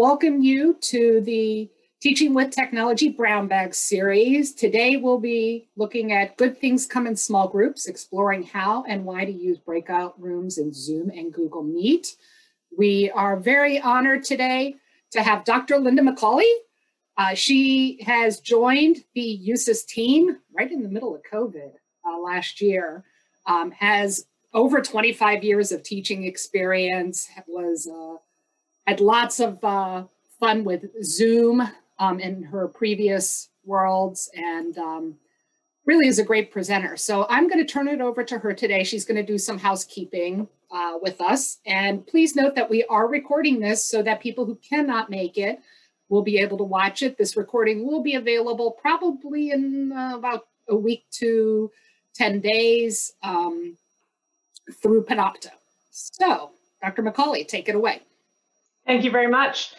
Welcome you to the Teaching with Technology Brown Bag series. Today we'll be looking at good things come in small groups, exploring how and why to use breakout rooms in Zoom and Google Meet. We are very honored today to have Dr. Linda McCauley. She has joined the USIS team right in the middle of COVID last year, has over 25 years of teaching experience, had lots of fun with Zoom in her previous worlds, and really is a great presenter. So I'm going to turn it over to her today. She's going to do some housekeeping with us. And please note that we are recording this so that people who cannot make it will be able to watch it. This recording will be available probably in about a week to 10 days through Panopto. So Dr. McCauley, take it away. Thank you very much.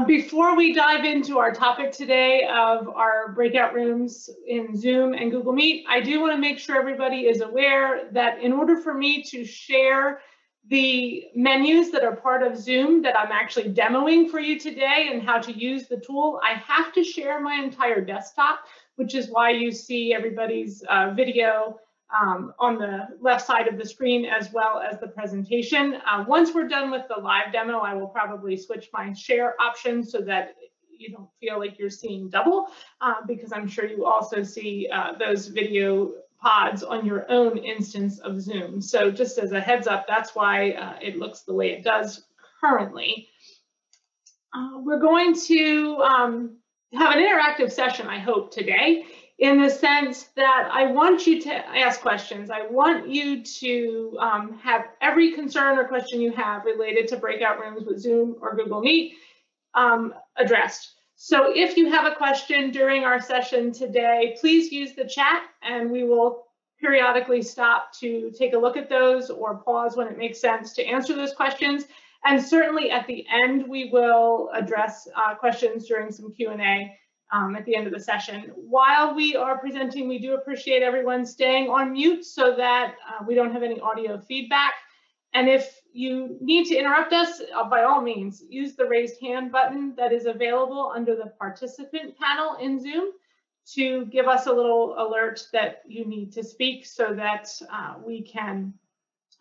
Before we dive into our topic today of our breakout rooms in Zoom and Google Meet, I do want to make sure everybody is aware that in order for me to share the menus that are part of Zoom that I'm actually demoing for you today and how to use the tool, I have to share my entire desktop, which is why you see everybody's video on the left side of the screen as well as the presentation. Once we're done with the live demo, I will probably switch my share option so that you don't feel like you're seeing double, because I'm sure you also see those video pods on your own instance of Zoom. So just as a heads up, that's why it looks the way it does currently. We're going to have an interactive session, I hope, today, in the sense that I want you to ask questions. I want you to have every concern or question you have related to breakout rooms with Zoom or Google Meet addressed. So if you have a question during our session today, please use the chat and we will periodically stop to take a look at those or pause when it makes sense to answer those questions. And certainly at the end, we will address questions during some Q&A at the end of the session. While we are presenting, we do appreciate everyone staying on mute so that we don't have any audio feedback. And if you need to interrupt us, by all means, use the raised hand button that is available under the participant panel in Zoom to give us a little alert that you need to speak so that we can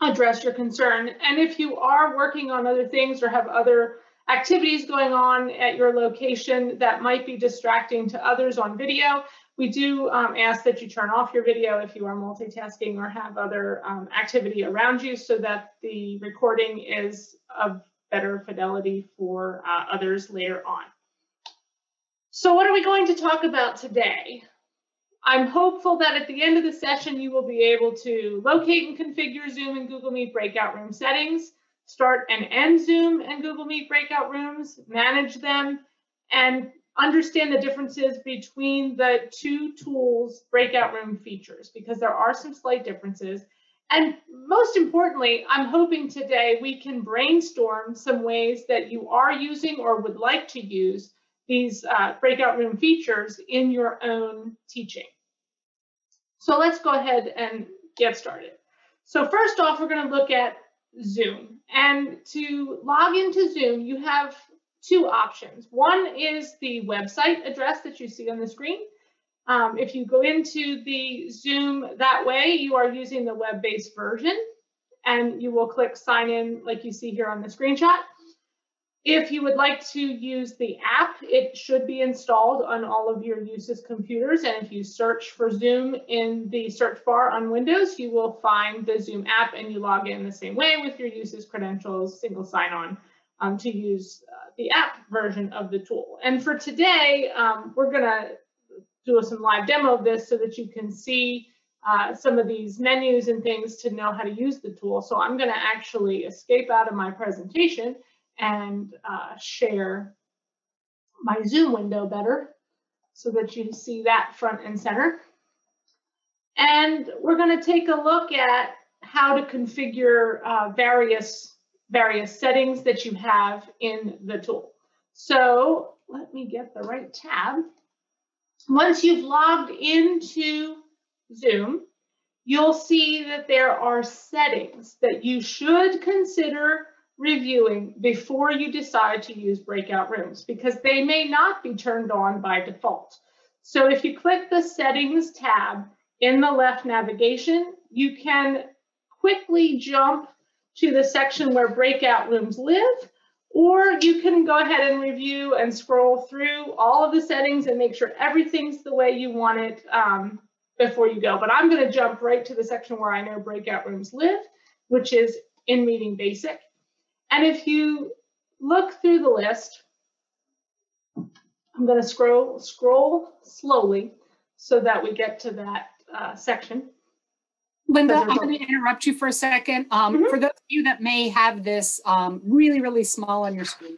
address your concern. And if you are working on other things or have other activities going on at your location that might be distracting to others on video, we do ask that you turn off your video if you are multitasking or have other activity around you so that the recording is of better fidelity for others later on. So what are we going to talk about today? I'm hopeful that at the end of the session, you will be able to locate and configure Zoom and Google Meet breakout room settings, start and end Zoom and Google Meet breakout rooms, manage them, and understand the differences between the two tools' breakout room features, because there are some slight differences. And most importantly, I'm hoping today we can brainstorm some ways that you are using or would like to use these breakout room features in your own teaching. So let's go ahead and get started. So first off, we're going to look at Zoom. And to log into Zoom, you have two options. One is the website address that you see on the screen. If you go into the Zoom that way, you are using the web-based version, and you will click sign in like you see here on the screenshot. If you would like to use the app, it should be installed on all of your USIS computers. And if you search for Zoom in the search bar on Windows, you will find the Zoom app and you log in the same way with your USIS credentials, single sign-on to use the app version of the tool. And for today, we're going to do some live demo of this so that you can see some of these menus and things to know how to use the tool. So I'm going to actually escape out of my presentation and share my Zoom window better so that you see that front and center. And we're going to take a look at how to configure various settings that you have in the tool. So let me get the right tab. Once you've logged into Zoom, you'll see that there are settings that you should consider reviewing before you decide to use breakout rooms, because they may not be turned on by default. So if you click the Settings tab in the left navigation, you can quickly jump to the section where breakout rooms live, or you can go ahead and review and scroll through all of the settings and make sure everything's the way you want it before you go. But I'm going to jump right to the section where I know breakout rooms live, which is in Meeting Basic. And if you look through the list, I'm going to scroll slowly so that we get to that section. Linda, I'm going to interrupt you for a second. For those of you that may have this really, really small on your screen,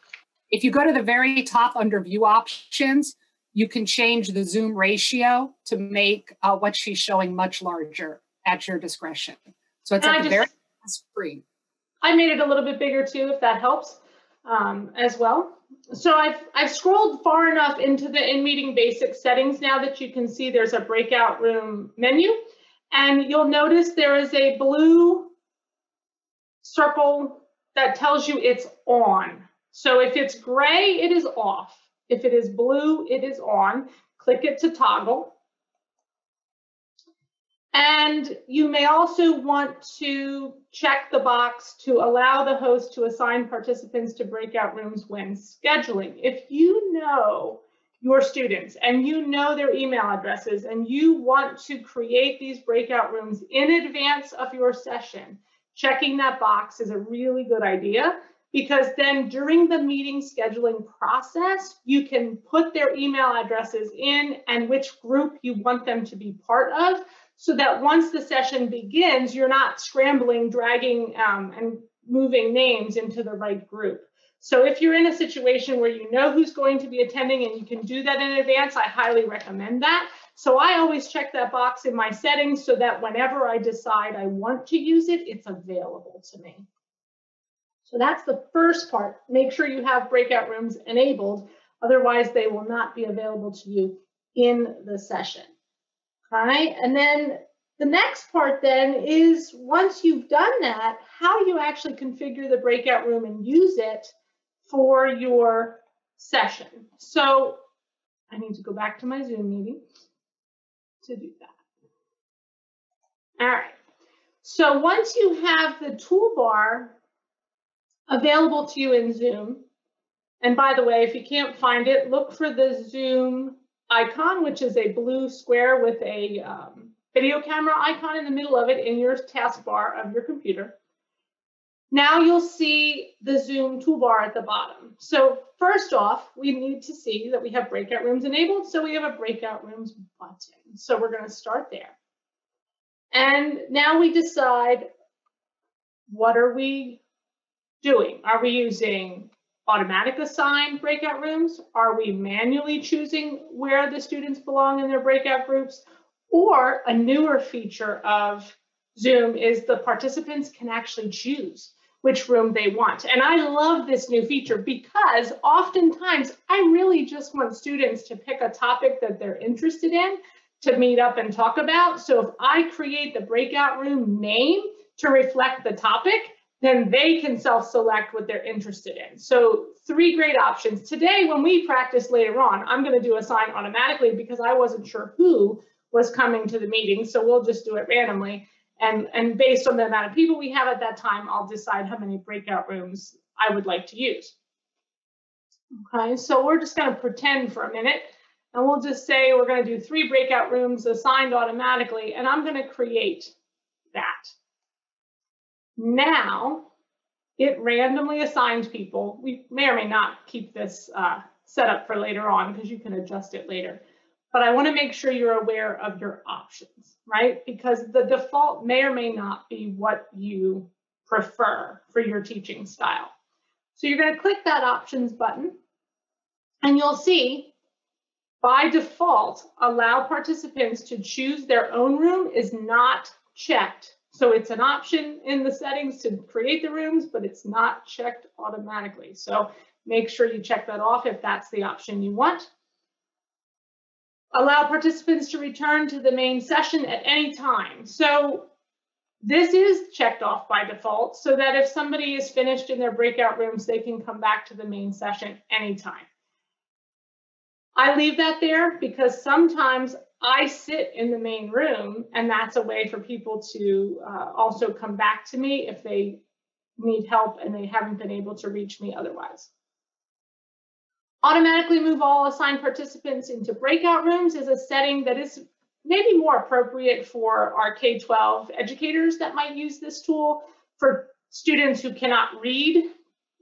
if you go to the very top under View Options, you can change the zoom ratio to make what she's showing much larger at your discretion. So it's at the very screen. I made it a little bit bigger too, if that helps as well. So I've scrolled far enough into the In Meeting Basic settings now that you can see there's a breakout room menu. And you'll notice there is a blue circle that tells you it's on. So if it's gray, it is off. If it is blue, it is on. Click it to toggle. And you may also want to check the box to allow the host to assign participants to breakout rooms when scheduling. If you know your students and you know their email addresses and you want to create these breakout rooms in advance of your session, checking that box is a really good idea, because then during the meeting scheduling process, you can put their email addresses in and which group you want them to be part of, so that once the session begins, you're not scrambling, dragging and moving names into the right group. So if you're in a situation where you know who's going to be attending and you can do that in advance, I highly recommend that. So I always check that box in my settings so that whenever I decide I want to use it, it's available to me. So that's the first part. Make sure you have breakout rooms enabled, otherwise they will not be available to you in the session. All right, and then the next part then is, once you've done that, how do you actually configure the breakout room and use it for your session? So I need to go back to my Zoom meeting to do that. All right, so once you have the toolbar available to you in Zoom, and by the way, if you can't find it, look for the Zoom icon, which is a blue square with a video camera icon in the middle of it in your taskbar of your computer. Now you'll see the Zoom toolbar at the bottom. So first off, we need to see that we have breakout rooms enabled, so we have a breakout rooms button. So we're going to start there. And now we decide, what are we doing? Are we using automatic assigned breakout rooms? Are we manually choosing where the students belong in their breakout groups? Or a newer feature of Zoom is the participants can actually choose which room they want. And I love this new feature because oftentimes I really just want students to pick a topic that they're interested in to meet up and talk about. So if I create the breakout room name to reflect the topic, then they can self-select what they're interested in. So 3 great options. Today, when we practice later on, I'm going to do assign automatically because I wasn't sure who was coming to the meeting. So we'll just do it randomly. And based on the amount of people we have at that time, I'll decide how many breakout rooms I would like to use. Okay, so we're just going to pretend for a minute. And we'll just say we're going to do 3 breakout rooms assigned automatically. And I'm going to create that. Now, it randomly assigns people. We may or may not keep this set up for later on because you can adjust it later. But I want to make sure you're aware of your options, right? Because the default may or may not be what you prefer for your teaching style. So you're going to click that options button, and you'll see by default, allow participants to choose their own room is not checked. So it's an option in the settings to create the rooms, but it's not checked automatically. So make sure you check that off if that's the option you want. Allow participants to return to the main session at any time. So This is checked off by default so that if somebody is finished in their breakout rooms, they can come back to the main session anytime. I leave that there because sometimes I sit in the main room, and that's a way for people to also come back to me if they need help and they haven't been able to reach me otherwise. Automatically move all assigned participants into breakout rooms is a setting that is maybe more appropriate for our K-12 educators that might use this tool, for students who cannot read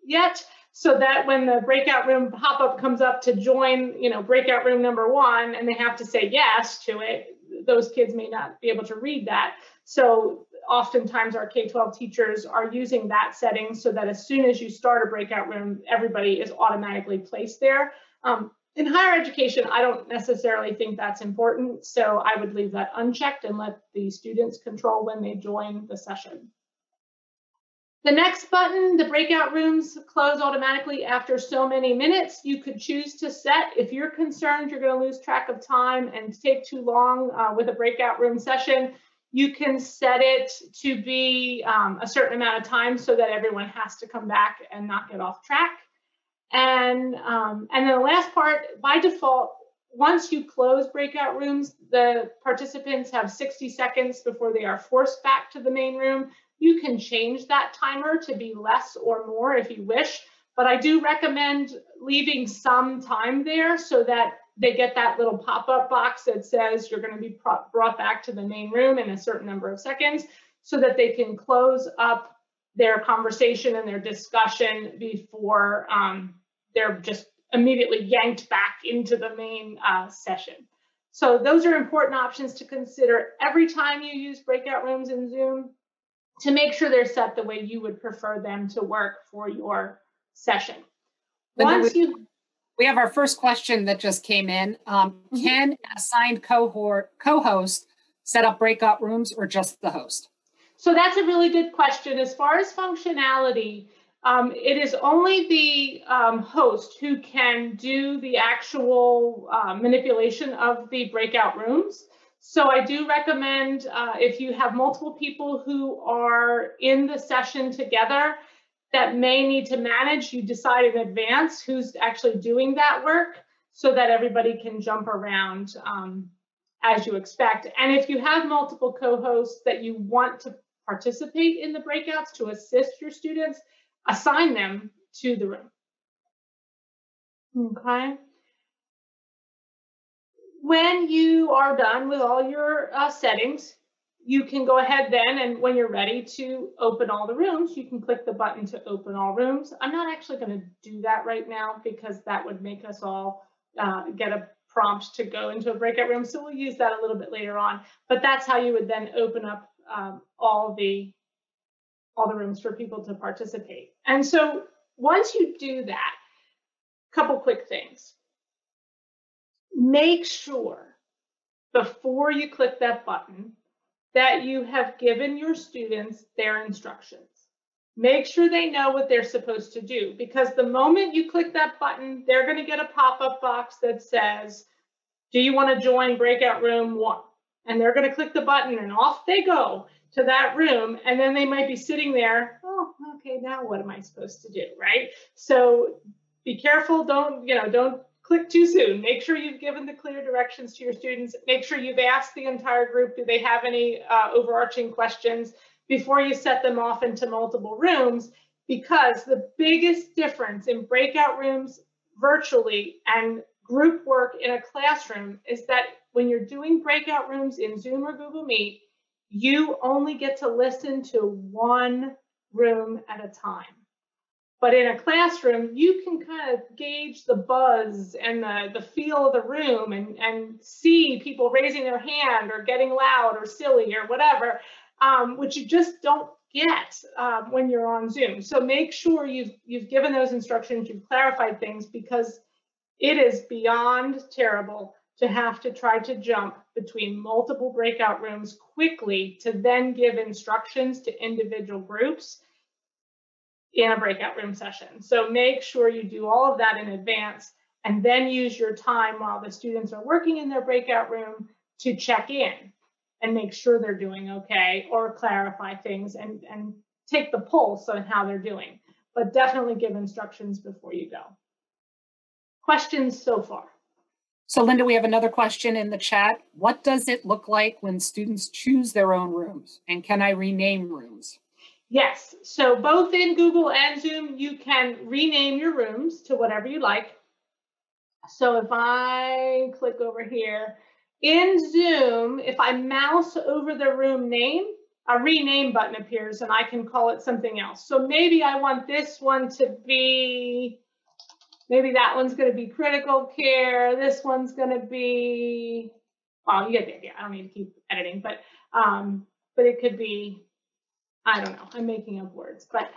yet, so that when the breakout room pop-up comes up to join, breakout room number 1, and they have to say yes to it, those kids may not be able to read that. So oftentimes our K-12 teachers are using that setting so that as soon as you start a breakout room, everybody is automatically placed there. In higher education, I don't necessarily think that's important, so I would leave that unchecked and let the students control when they join the session. The next button, the breakout rooms close automatically after so many minutes. You could choose to set, if you're concerned you're going to lose track of time and take too long with a breakout room session, you can set it to be a certain amount of time so that everyone has to come back and not get off track. And then the last part, by default, once you close breakout rooms, the participants have 60 seconds before they are forced back to the main room. You can change that timer to be less or more if you wish, but I do recommend leaving some time there so that they get that little pop-up box that says you're going to be brought back to the main room in a certain number of seconds, so that they can close up their conversation and their discussion before they're just immediately yanked back into the main session. So those are important options to consider every time you use breakout rooms in Zoom, to make sure they're set the way you would prefer them to work for your session. We have our first question that just came in. Can an assigned co-host set up breakout rooms, or just the host? So that's a really good question. As far as functionality, it is only the host who can do the actual manipulation of the breakout rooms. So I do recommend if you have multiple people who are in the session together that may need to manage, you decide in advance who's actually doing that work so that everybody can jump around as you expect. And if you have multiple co-hosts that you want to participate in the breakouts to assist your students, assign them to the room. Okay. When you are done with all your settings, you can go ahead then, and when you're ready to open all the rooms, you can click the button to open all rooms. I'm not actually going to do that right now because that would make us all get a prompt to go into a breakout room. So we'll use that a little bit later on. But that's how you would then open up all the rooms for people to participate. And so once you do that, a couple quick things. Make sure before you click that button that you have given your students their instructions. Make sure they know what they're supposed to do, because the moment you click that button, they're going to get a pop-up box that says, do you want to join breakout room 1? And they're going to click the button and off they go to that room. And then they might be sitting there, oh, okay, now what am I supposed to do, right? So be careful, don't click too soon. Make sure you've given the clear directions to your students. Make sure you've asked the entire group, do they have any overarching questions before you set them off into multiple rooms, because the biggest difference in breakout rooms virtually and group work in a classroom is that when you're doing breakout rooms in Zoom or Google Meet, you only get to listen to one room at a time. But in a classroom, you can kind of gauge the buzz and the feel of the room and see people raising their hand or getting loud or silly or whatever, which you just don't get when you're on Zoom. So make sure you've given those instructions, you've clarified things, because it is beyond terrible to have to try to jump between multiple breakout rooms quickly to then give instructions to individual groups in a breakout room session. So make sure you do all of that in advance, and then use your time while the students are working in their breakout room to check in and make sure they're doing okay, or clarify things and take the pulse on how they're doing. But definitely give instructions before you go. Questions so far? So Linda, we have another question in the chat. What does it look like when students choose their own rooms? And can I rename rooms? Yes, so both in Google and Zoom, you can rename your rooms to whatever you like. So if I click over here, in Zoom, if I mouse over the room name, a rename button appears and I can call it something else. So maybe I want this one to be, maybe that one's going to be critical care. This one's going to be, well, you get the idea. I don't need to keep editing, but it could be, I don't know, I'm making up words, but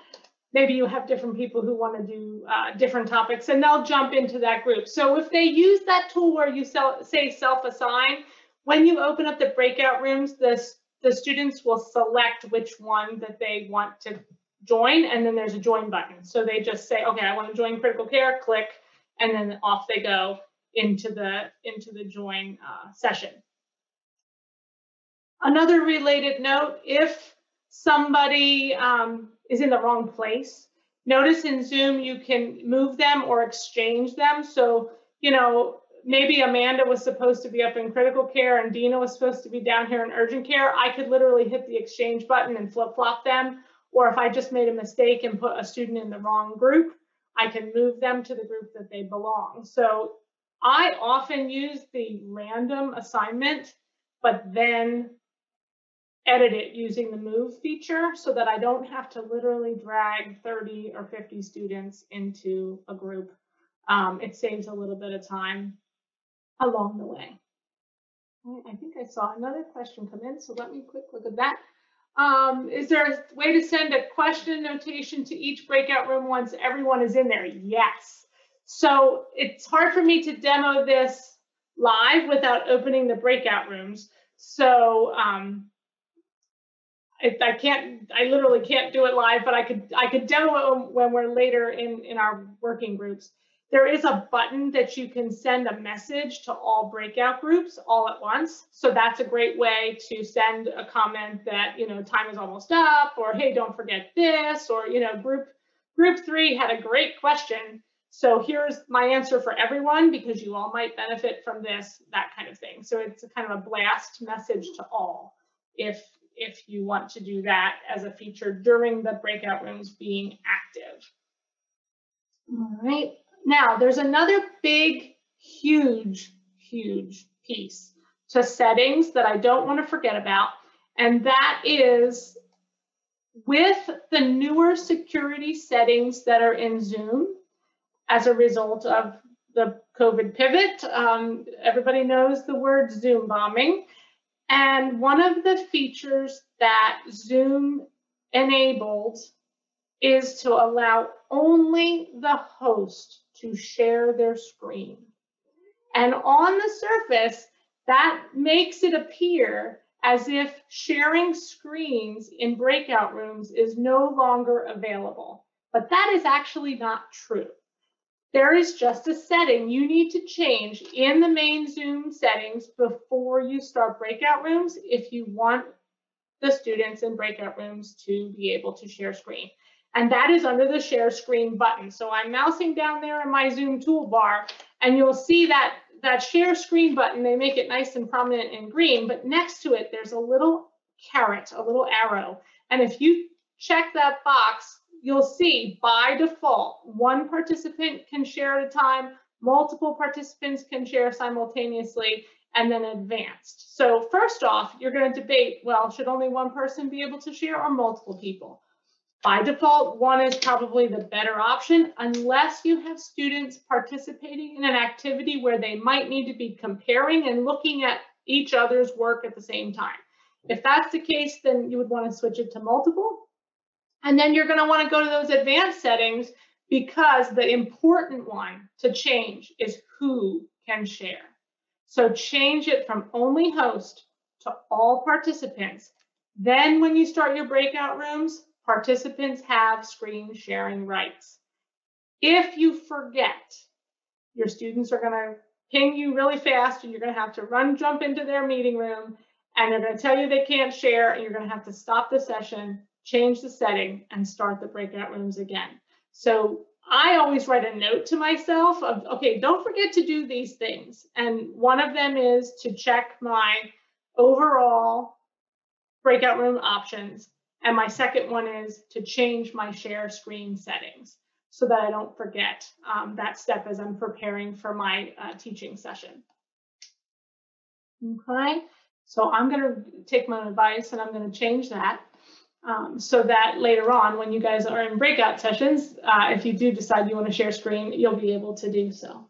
maybe you have different people who want to do different topics, and they'll jump into that group. So if they use that tool where you say self-assign, when you open up the breakout rooms, the students will select which one that they want to join, and then there's a join button. So they just say, okay, I want to join critical care, click, and then off they go into the join session. Another related note, if somebody is in the wrong place, notice in Zoom you can move them or exchange them. So, you know, maybe Amanda was supposed to be up in critical care and Dina was supposed to be down here in urgent care. I could literally hit the exchange button and flip-flop them. Or if I just made a mistake and put a student in the wrong group, I can move them to the group that they belong. So I often use the random assignment, but then edit it using the move feature so that I don't have to literally drag 30 or 50 students into a group. It saves a little bit of time along the way. I think I saw another question come in, so let me quick look at that. Is there a way to send a question notation to each breakout room once everyone is in there? Yes. So it's hard for me to demo this live without opening the breakout rooms. So I literally can't do it live, but I could demo it when we're later in our working groups. There is a button that you can send a message to all breakout groups all at once. So that's a great way to send a comment that, you know, time is almost up, or hey, don't forget this, or, you know, group 3 had a great question. So here's my answer for everyone because you all might benefit from this, that kind of thing. So it's a kind of a blast message to all if you want to do that as a feature during the breakout rooms being active. All right. Now, there's another big, huge piece to settings that I don't want to forget about, and that is with the newer security settings that are in Zoom as a result of the COVID pivot. Everybody knows the word Zoom bombing. And one of the features that Zoom enabled is to allow only the host to share their screen. And on the surface, that makes it appear as if sharing screens in breakout rooms is no longer available. But that is actually not true. There is just a setting you need to change in the main Zoom settings before you start breakout rooms if you want the students in breakout rooms to be able to share screen. And that is under the share screen button. So I'm mousing down there in my Zoom toolbar, and you'll see that share screen button. They make it nice and prominent in green, but next to it, there's a little caret, a little arrow. And if you check that box, you'll see by default, one participant can share at a time, multiple participants can share simultaneously, and then advanced. So first off, you're going to debate, well, should only one person be able to share or multiple people? By default, one is probably the better option unless you have students participating in an activity where they might need to be comparing and looking at each other's work at the same time. If that's the case, then you would want to switch it to multiple. And then you're going to want to go to those advanced settings because the important one to change is who can share. So change it from only host to all participants. Then when you start your breakout rooms, participants have screen sharing rights. If you forget, your students are going to ping you really fast and you're going to have to jump into their meeting room and they're going to tell you they can't share, and you're going to have to stop the session, change the setting, and start the breakout rooms again. So I always write a note to myself of, okay, don't forget to do these things. And one of them is to check my overall breakout room options. And my second one is to change my share screen settings so that I don't forget that step as I'm preparing for my teaching session. Okay, so I'm going to take my advice and I'm going to change that so that later on when you guys are in breakout sessions, if you do decide you want to share screen, you'll be able to do so.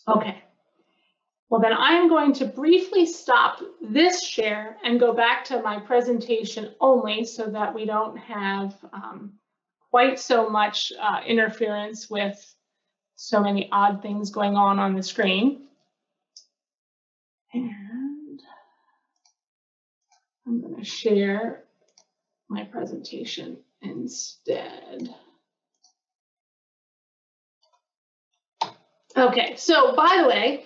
Okay. Well, then I'm going to briefly stop this share and go back to my presentation only so that we don't have quite so much interference with so many odd things going on the screen. And I'm going to share my presentation instead. Okay, so by the way,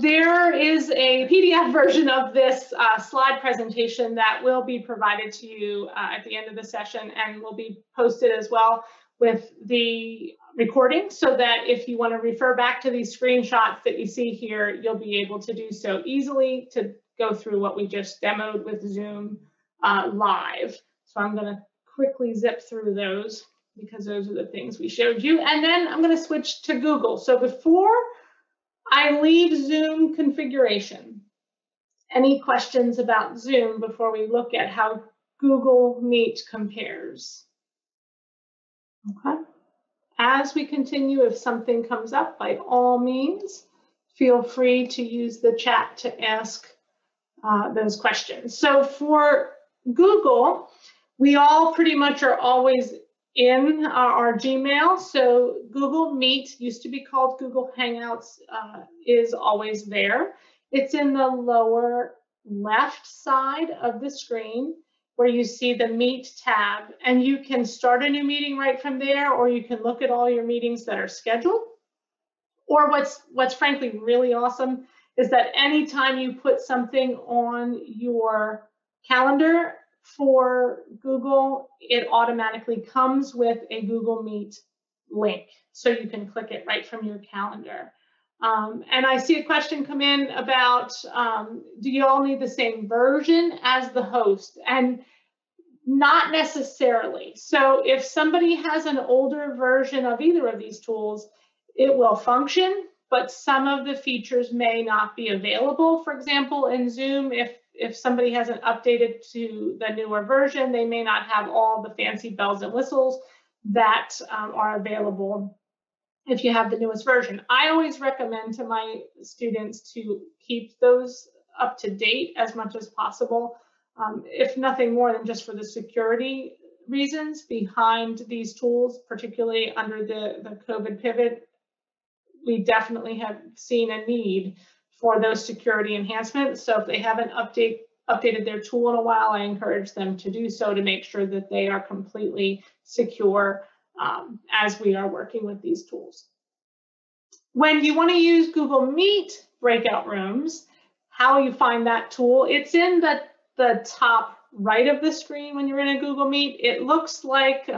there is a PDF version of this slide presentation that will be provided to you at the end of the session and will be posted as well with the recording so that if you want to refer back to these screenshots that you see here, you'll be able to do so easily to go through what we just demoed with Zoom live. So I'm going to quickly zip through those because those are the things we showed you. And then I'm going to switch to Google. So before I leave Zoom configuration, any questions about Zoom before we look at how Google Meet compares? Okay. As we continue, if something comes up, by all means, feel free to use the chat to ask those questions. So for Google, we all pretty much are always in our Gmail. So Google Meet used to be called Google Hangouts, is always there. It's in the lower left side of the screen where you see the Meet tab, and you can start a new meeting right from there, or you can look at all your meetings that are scheduled. Or what's frankly really awesome is that anytime you put something on your calendar for Google, it automatically comes with a Google Meet link. So you can click it right from your calendar. And I see a question come in about, do you all need the same version as the host? And not necessarily. So if somebody has an older version of either of these tools, it will function, but some of the features may not be available. For example, in Zoom, if somebody hasn't updated to the newer version, they may not have all the fancy bells and whistles that are available if you have the newest version. I always recommend to my students to keep those up to date as much as possible, if nothing more than just for the security reasons behind these tools, particularly under the COVID pivot. We definitely have seen a need for those security enhancements. So if they haven't updated their tool in a while, I encourage them to do so to make sure that they are completely secure as we are working with these tools. When you want to use Google Meet breakout rooms, how you find that tool, it's in the top right of the screen when you're in a Google Meet. It looks like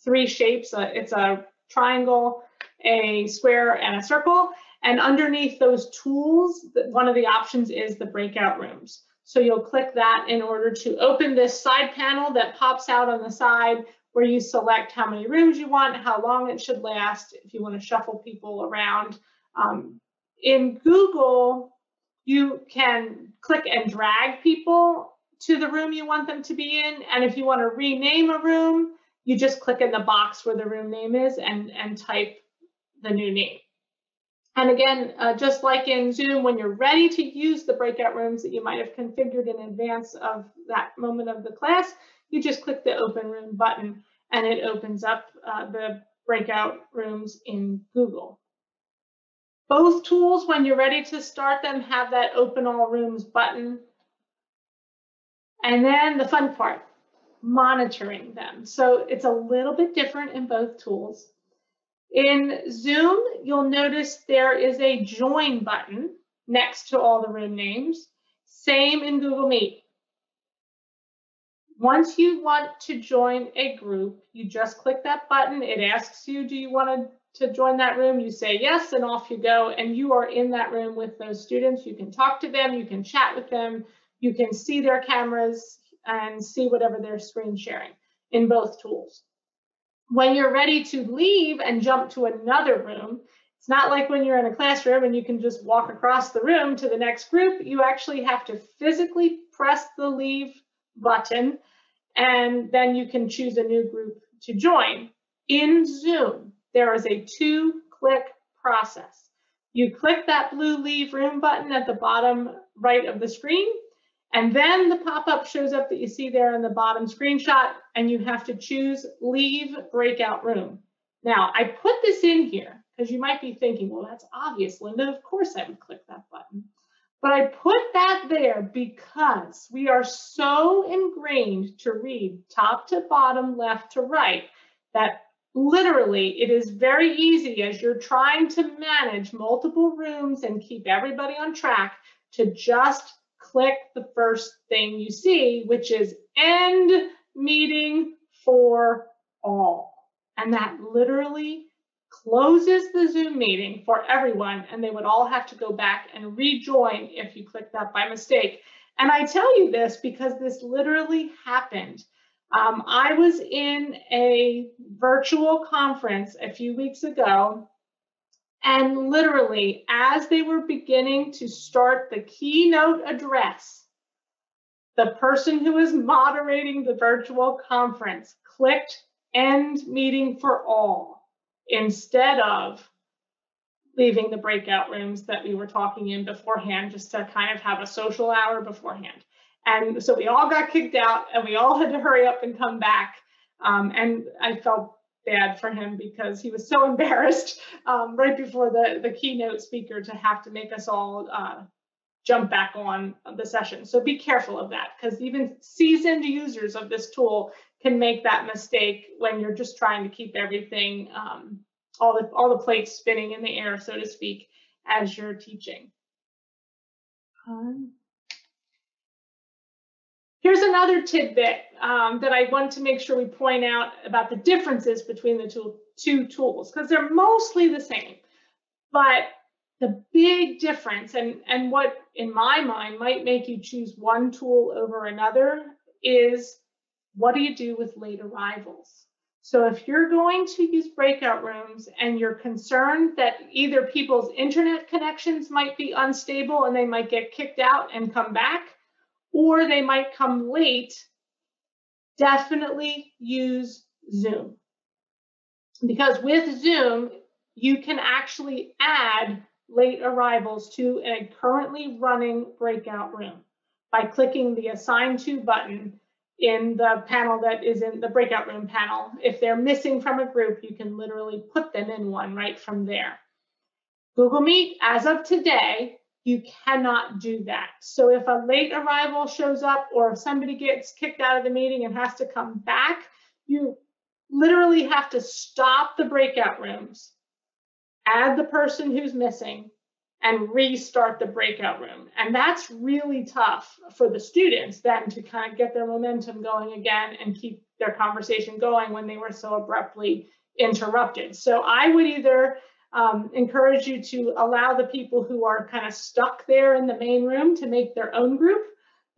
three shapes. It's a triangle, a square, and a circle. And underneath those tools, one of the options is the breakout rooms. So you'll click that in order to open this side panel that pops out on the side where you select how many rooms you want, how long it should last, if you want to shuffle people around. In Google, you can click and drag people to the room you want them to be in. And if you want to rename a room, you just click in the box where the room name is and type the new name. And again, just like in Zoom, when you're ready to use the breakout rooms that you might have configured in advance of that moment of the class, you just click the open room button and it opens up the breakout rooms in Google. Both tools, when you're ready to start them, have that open all rooms button. And then the fun part, monitoring them. So it's a little bit different in both tools. In Zoom, you'll notice there is a join button next to all the room names. Same in Google Meet. Once you want to join a group, you just click that button. It asks you, do you want to join that room? You say yes, and off you go, and you are in that room with those students. You can talk to them, you can chat with them, you can see their cameras and see whatever they're screen sharing in both tools. When you're ready to leave and jump to another room, it's not like when you're in a classroom and you can just walk across the room to the next group. You actually have to physically press the leave button, and then you can choose a new group to join. In Zoom, there is a 2-click process. You click that blue leave room button at the bottom right of the screen, and then the pop-up shows up that you see there in the bottom screenshot, and you have to choose Leave Breakout Room. Now, I put this in here because you might be thinking, well, that's obvious, Linda. Of course I would click that button. But I put that there because we are so ingrained to read top to bottom, left to right, that literally it is very easy as you're trying to manage multiple rooms and keep everybody on track to just click the first thing you see, which is End Meeting for All. And that literally closes the Zoom meeting for everyone, and they would all have to go back and rejoin if you click that by mistake. And I tell you this because this literally happened. I was in a virtual conference a few weeks ago, and literally, as they were beginning to start the keynote address, the person who was moderating the virtual conference clicked End Meeting for All instead of leaving the breakout rooms that we were talking in beforehand, just to kind of have a social hour beforehand. And so we all got kicked out, and we all had to hurry up and come back. And I felt bad for him because he was so embarrassed right before the keynote speaker to have to make us all jump back on the session. So be careful of that, because even seasoned users of this tool can make that mistake when you're just trying to keep everything, all the plates spinning in the air, so to speak, as you're teaching. Here's another tidbit that I want to make sure we point out about the differences between the two tools, because they're mostly the same. But the big difference, and what in my mind might make you choose one tool over another, is what do you do with late arrivals? So if you're going to use breakout rooms and you're concerned that either people's internet connections might be unstable and they might get kicked out and come back, or they might come late, definitely use Zoom. Because with Zoom, you can actually add late arrivals to a currently running breakout room by clicking the Assign To button in the panel that is in the breakout room panel. If they're missing from a group, you can literally put them in one right from there. Google Meet, as of today, you cannot do that. So if a late arrival shows up, or if somebody gets kicked out of the meeting and has to come back, you literally have to stop the breakout rooms, add the person who's missing, and restart the breakout room. And that's really tough for the students then to kind of get their momentum going again and keep their conversation going when they were so abruptly interrupted. So I would either encourage you to allow the people who are kind of stuck there in the main room to make their own group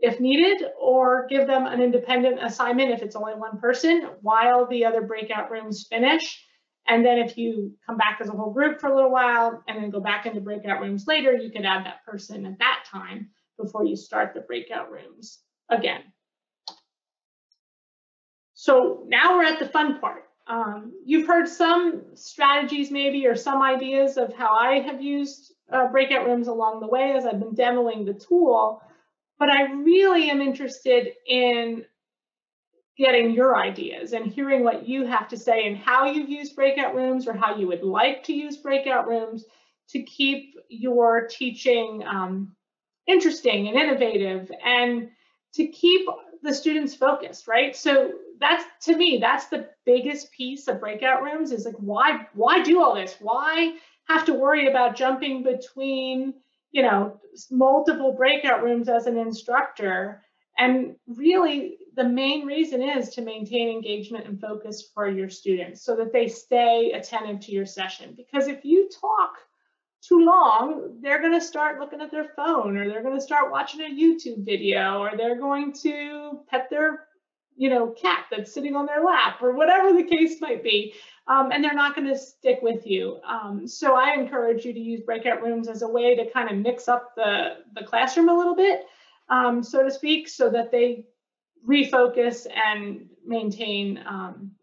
if needed, or give them an independent assignment if it's only one person while the other breakout rooms finish. And then if you come back as a whole group for a little while and then go back into breakout rooms later, you can add that person at that time before you start the breakout rooms again. So now we're at the fun part. You've heard some strategies maybe, or some ideas of how I have used breakout rooms along the way as I've been demoing the tool, but I really am interested in getting your ideas and hearing what you have to say and how you've used breakout rooms, or how you would like to use breakout rooms to keep your teaching interesting and innovative, and to keep the students focused, right? So that's, to me, that's the biggest piece of breakout rooms, is like, why do all this? Why have to worry about jumping between, you know, multiple breakout rooms as an instructor? And really, the main reason is to maintain engagement and focus for your students so that they stay attentive to your session. Because if you talk too long, they're going to start looking at their phone, or they're going to start watching a YouTube video, or they're going to pet their, you know, cat that's sitting on their lap, or whatever the case might be, and they're not going to stick with you. So I encourage you to use breakout rooms as a way to kind of mix up the classroom a little bit, so to speak, so that they refocus and maintain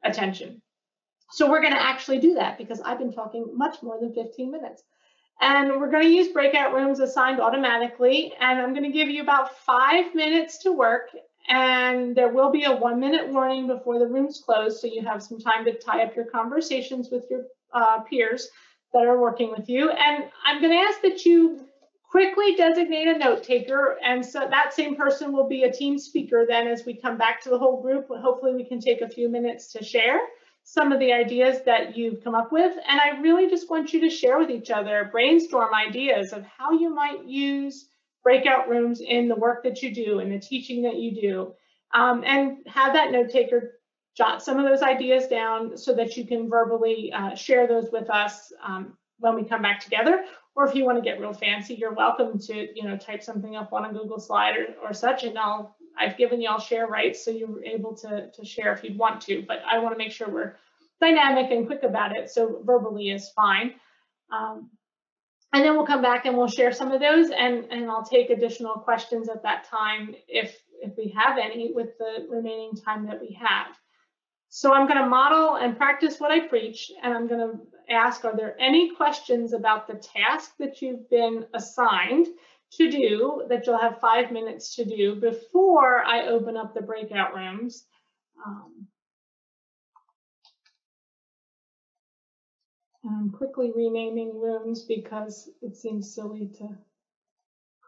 attention. So we're going to actually do that, because I've been talking much more than 15 minutes. And we're going to use breakout rooms assigned automatically. And I'm going to give you about 5 minutes to work. And there will be a 1-minute warning before the room's closed, so you have some time to tie up your conversations with your peers that are working with you. And I'm going to ask that you quickly designate a note taker. And so that same person will be a team speaker then as we come back to the whole group. Hopefully we can take a few minutes to share some of the ideas that you've come up with. And I really just want you to share with each other, brainstorm ideas of how you might use breakout rooms in the work that you do, in the teaching that you do, and have that note taker jot some of those ideas down so that you can verbally share those with us when we come back together. Or if you want to get real fancy, you're welcome to, you know, type something up on a Google slide or such, and I've given y'all share rights, so you're able to share if you'd want to, but I want to make sure we're dynamic and quick about it, so verbally is fine. And then we'll come back and we'll share some of those, and I'll take additional questions at that time if we have any with the remaining time that we have. So I'm going to model and practice what I preach, and I'm going to ask, are there any questions about the task that you've been assigned to do that you'll have 5 minutes to do before I open up the breakout rooms? I'm quickly renaming rooms because it seems silly to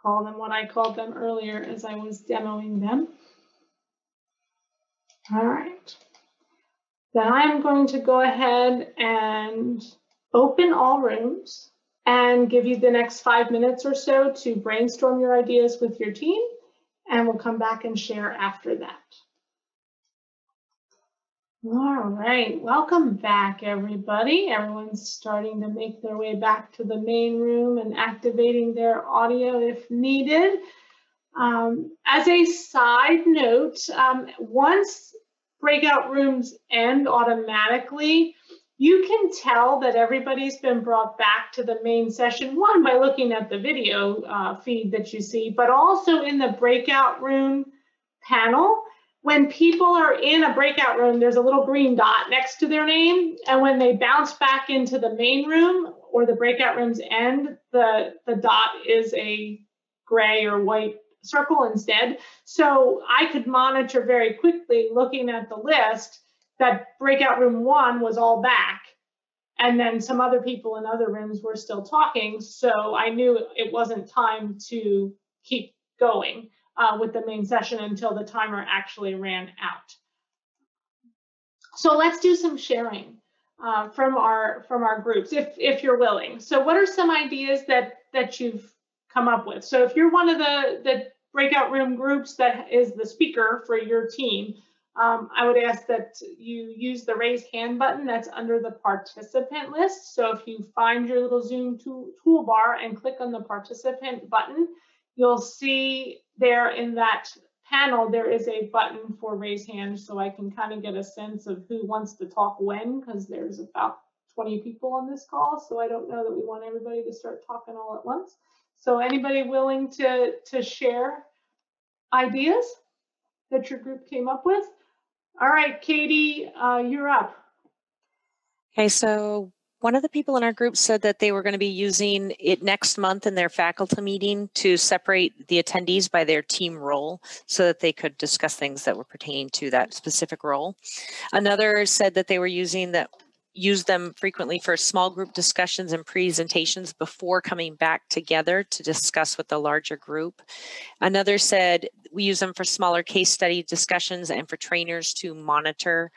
call them what I called them earlier as I was demoing them. All right. Then I'm going to go ahead and open all rooms and give you the next 5 minutes or so to brainstorm your ideas with your team, and we'll come back and share after that. All right, welcome back, everybody. Everyone's starting to make their way back to the main room and activating their audio if needed. As a side note, once breakout rooms end automatically, you can tell that everybody's been brought back to the main session, one, by looking at the video feed that you see, but also in the breakout room panel. When people are in a breakout room, there's a little green dot next to their name, and when they bounce back into the main room or the breakout rooms end, the dot is a gray or white circle instead. So I could monitor very quickly, looking at the list, that breakout room 1 was all back, and then some other people in other rooms were still talking, so I knew it wasn't time to keep going with the main session until the timer actually ran out. So let's do some sharing from our groups, if you're willing. So what are some ideas that you've come up with? So if you're one of the breakout room groups that is the speaker for your team, I would ask that you use the raise hand button that's under the participant list. So if you find your little Zoom toolbar and click on the participant button, you'll see there in that panel, there is a button for raise hand, so I can kind of get a sense of who wants to talk when, because there's about 20 people on this call, so I don't know that we want everybody to start talking all at once. So anybody willing to share ideas that your group came up with? All right, Katie, you're up. Okay, so one of the people in our group said that they were going to be using it next month in their faculty meeting to separate the attendees by their team role so that they could discuss things that were pertaining to that specific role. Another said that they were using use them frequently for small group discussions and presentations before coming back together to discuss with the larger group. Another said we use them for smaller case study discussions and for trainers to monitor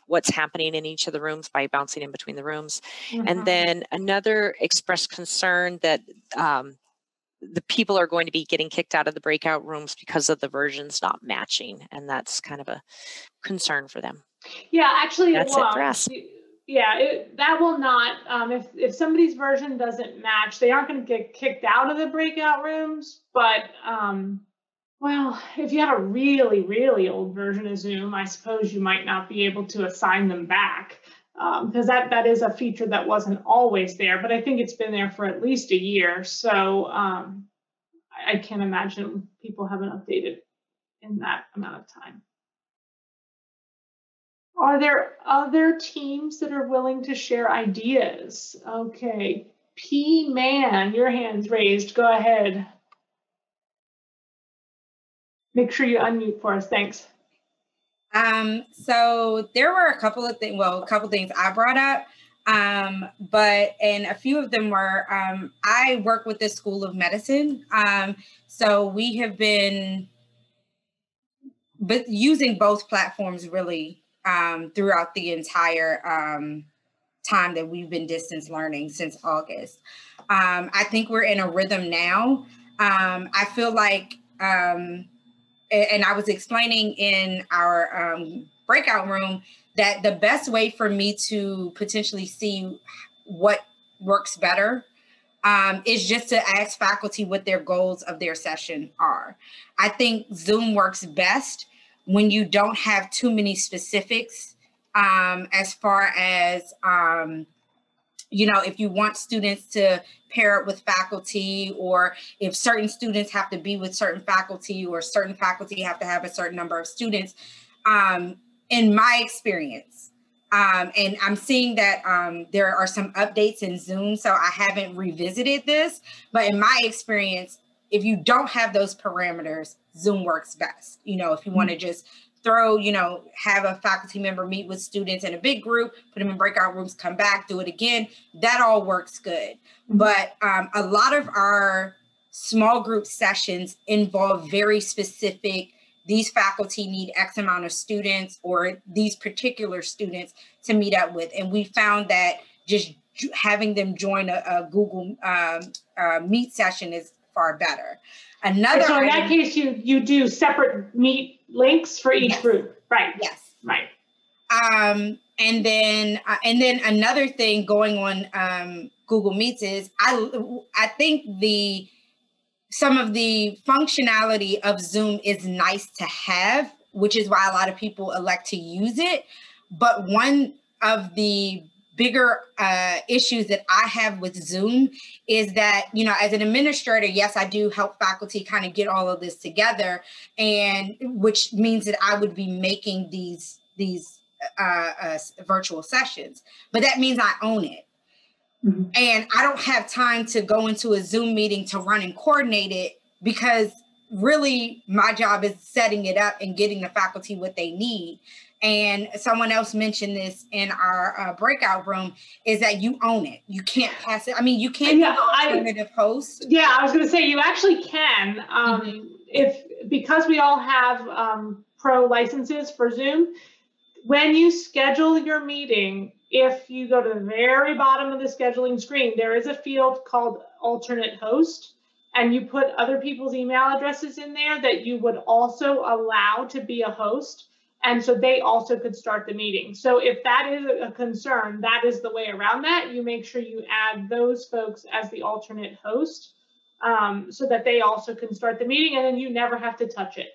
what's happening in each of the rooms by bouncing in between the rooms. And then another expressed concern that the people are going to be getting kicked out of the breakout rooms because of the versions not matching. And that's kind of a concern for them. Yeah, actually, that's it for us. Yeah, that will not, if somebody's version doesn't match, they aren't going to get kicked out of the breakout rooms. But, well, if you have a really, really old version of Zoom, I suppose you might not be able to assign them back, because that is a feature that wasn't always there, but I think it's been there for at least a year. So I can't imagine people haven't updated in that amount of time. Are there other teams that are willing to share ideas? Okay, P-Man, your hand's raised. Go ahead. Make sure you unmute for us. Thanks. So there were a couple of things, well, a couple things I brought up, and a few of them were, I work with the School of Medicine. So we have been using both platforms really throughout the entire time that we've been distance learning since August. I think we're in a rhythm now. I feel like, and I was explaining in our breakout room that the best way for me to potentially see what works better is just to ask faculty what their goals of their session are. I think Zoom works best when you don't have too many specifics as far as, if you want students to pair it with faculty, or if certain students have to be with certain faculty, or certain faculty have to have a certain number of students. In my experience, and I'm seeing that there are some updates in Zoom, so I haven't revisited this, but in my experience, if you don't have those parameters, Zoom works best. If you want to just throw, have a faculty member meet with students in a big group, put them in breakout rooms, come back, do it again, that all works good. But a lot of our small group sessions involve very specific, these faculty need X amount of students, or these particular students to meet up with. And we found that just having them join a Google Meet session is far better. So in that case, you do separate Meet links for each group, right? Yes. Right. And then another thing going on Google Meets is I think some of the functionality of Zoom is nice to have, which is why a lot of people elect to use it. But one of the bigger issues that I have with Zoom is that, as an administrator, yes, I do help faculty kind of get all of this together, and which means that I would be making these virtual sessions, but that means I own it. And I don't have time to go into a Zoom meeting to run and coordinate it, because really my job is setting it up and getting the faculty what they need. And someone else mentioned this in our breakout room, is that you own it. You can't pass it. I mean, you can't be an alternative host. Yeah, I was going to say you actually can. Because we all have pro licenses for Zoom, when you schedule your meeting, if you go to the very bottom of the scheduling screen, there is a field called alternate host, and you put other people's email addresses in there that you would also allow to be a host. And so they also could start the meeting. So if that is a concern, that is the way around that. You make sure you add those folks as the alternate host so that they also can start the meeting, and then you never have to touch it.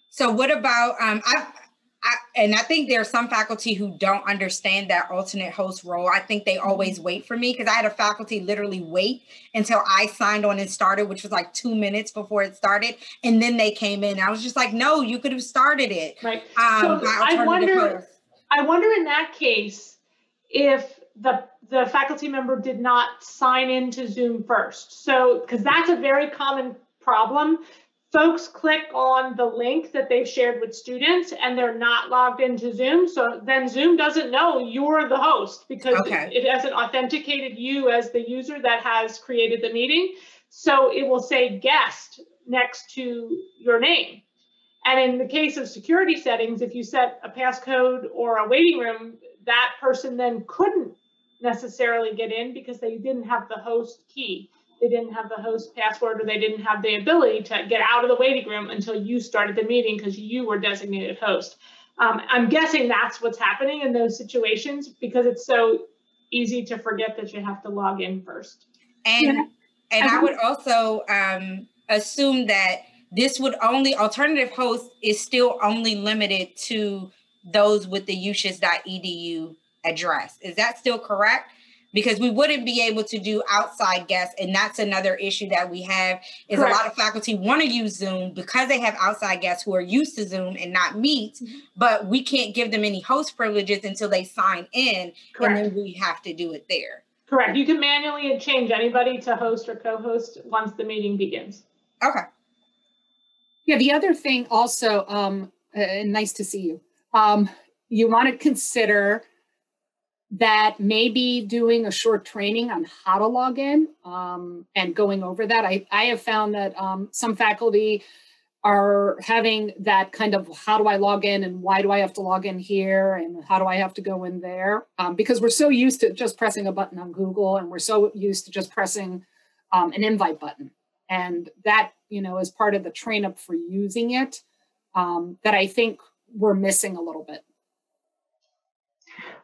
So what about, I think there are some faculty who don't understand that alternate host role. I think they always wait for me, because I had a faculty literally wait until I signed on and started, which was like 2 minutes before it started. And then they came in. I was just like, no, you could have started it. Right. So I wonder in that case, if the faculty member did not sign into Zoom first. So, because that's a very common problem. folks click on the link that they've shared with students and they're not logged into Zoom, so then Zoom doesn't know you're the host because it hasn't authenticated you as the user that has created the meeting. So it will say guest next to your name. And in the case of security settings, if you set a passcode or a waiting room, that person then couldn't necessarily get in because they didn't have the host key. They didn't have the host password, or they didn't have the ability to get out of the waiting room until you started the meeting because you were designated host. I'm guessing that's what's happening in those situations because it's so easy to forget that you have to log in first. And I would also assume that this would only, alternative host is still only limited to those with the ushis.edu address. Is that still correct? Because we wouldn't be able to do outside guests. And that's another issue that we have is Correct. A lot of faculty want to use Zoom because they have outside guests who are used to Zoom and not Meet, but we can't give them any host privileges until they sign in. Correct. And then we have to do it there. Correct. You can manually change anybody to host or co-host once the meeting begins. Okay. Yeah, the other thing also, nice to see you. You want to consider that maybe doing a short training on how to log in and going over that. I have found that some faculty are having that kind of, how do I log in and why do I have to log in here and how do I have to go in there? Because we're so used to just pressing a button on Google and we're so used to just pressing an invite button. And that, is part of the train up for using it that I think we're missing a little bit.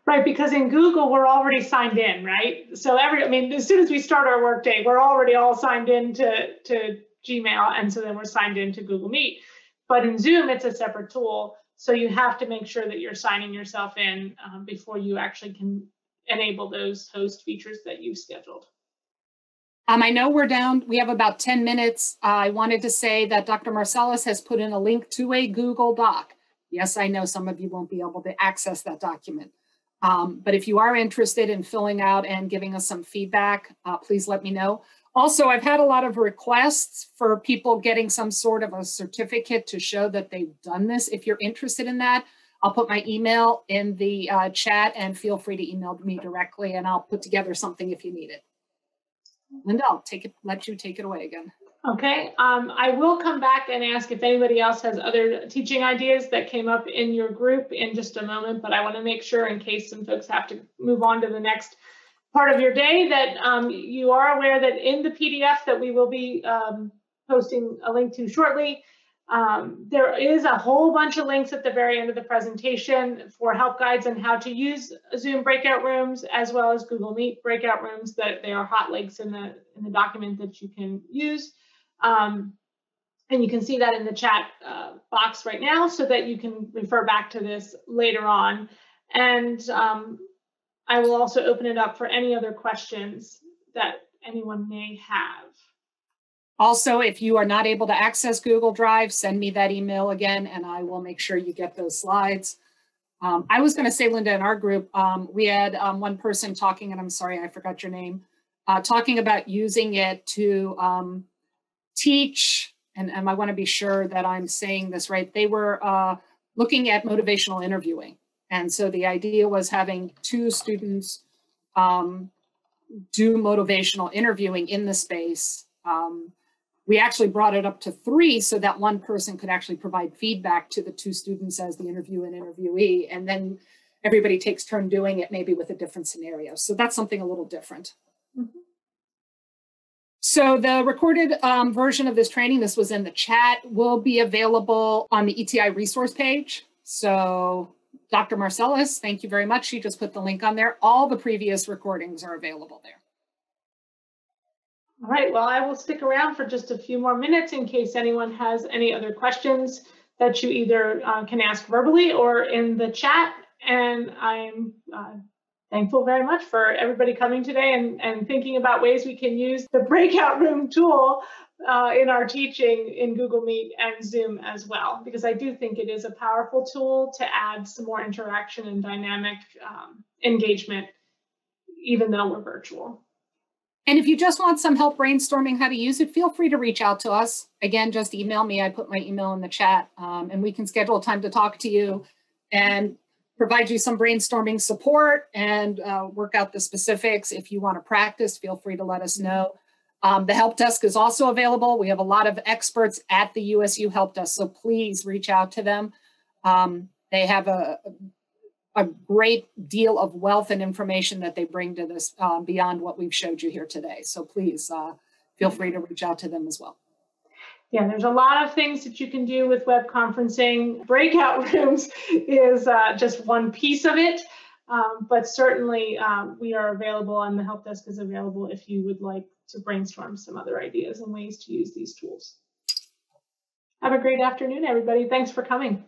Right, because in Google, we're already signed in, right? So as soon as we start our workday, we're already all signed in to Gmail, and so then we're signed into Google Meet. But in Zoom, it's a separate tool, so you have to make sure that you're signing yourself in before you actually can enable those host features that you've scheduled. I know we have about 10 minutes. I wanted to say that Dr. Marsalis has put in a link to a Google Doc. Yes, I know some of you won't be able to access that document. But if you are interested in filling out and giving us some feedback, please let me know. Also, I've had a lot of requests for people getting some sort of a certificate to show that they've done this. If you're interested in that, I'll put my email in the chat and feel free to email me directly and I'll put together something if you need it. Linda, I'll let you take it away again. Okay, I will come back and ask if anybody else has other teaching ideas that came up in your group in just a moment, but I want to make sure in case some folks have to move on to the next part of your day that you are aware that in the PDF that we will be posting a link to shortly, there is a whole bunch of links at the very end of the presentation for help guides on how to use Zoom breakout rooms as well as Google Meet breakout rooms. That they are hot links in the document that you can use. And you can see that in the chat box right now so that you can refer back to this later on. And I will also open it up for any other questions that anyone may have. Also, if you are not able to access Google Drive, send me that email again and I will make sure you get those slides. I was going to say, Linda, in our group, we had one person talking, and I'm sorry, I forgot your name, talking about using it to teach, and I want to be sure that I'm saying this right. They were looking at motivational interviewing. And so the idea was having 2 students do motivational interviewing in the space. We actually brought it up to 3 so that one person could actually provide feedback to the 2 students as the interview and interviewee. And then everybody takes turn doing it maybe with a different scenario. So that's something a little different. Mm-hmm. So the recorded version of this training, this was in the chat, will be available on the ETI resource page. So Dr. Marsalis, thank you very much. She just put the link on there. All the previous recordings are available there. All right, well, I will stick around for just a few more minutes in case anyone has any other questions that you either can ask verbally or in the chat. And I'm thankful very much for everybody coming today and thinking about ways we can use the breakout room tool in our teaching in Google Meet and Zoom as well, because I do think it is a powerful tool to add some more interaction and dynamic engagement, even though we're virtual. And if you just want some help brainstorming how to use it, feel free to reach out to us. Again, just email me. I put my email in the chat, and we can schedule a time to talk to you and provide you some brainstorming support and work out the specifics. If you want to practice, feel free to let us know. The help desk is also available. We have a lot of experts at the USU help desk, so please reach out to them. They have a great deal of wealth and information that they bring to this beyond what we've showed you here today. So please feel free to reach out to them as well. Yeah, there's a lot of things that you can do with web conferencing. Breakout rooms is just one piece of it, but certainly we are available, and the help desk is available if you would like to brainstorm some other ideas and ways to use these tools. Have a great afternoon, everybody. Thanks for coming.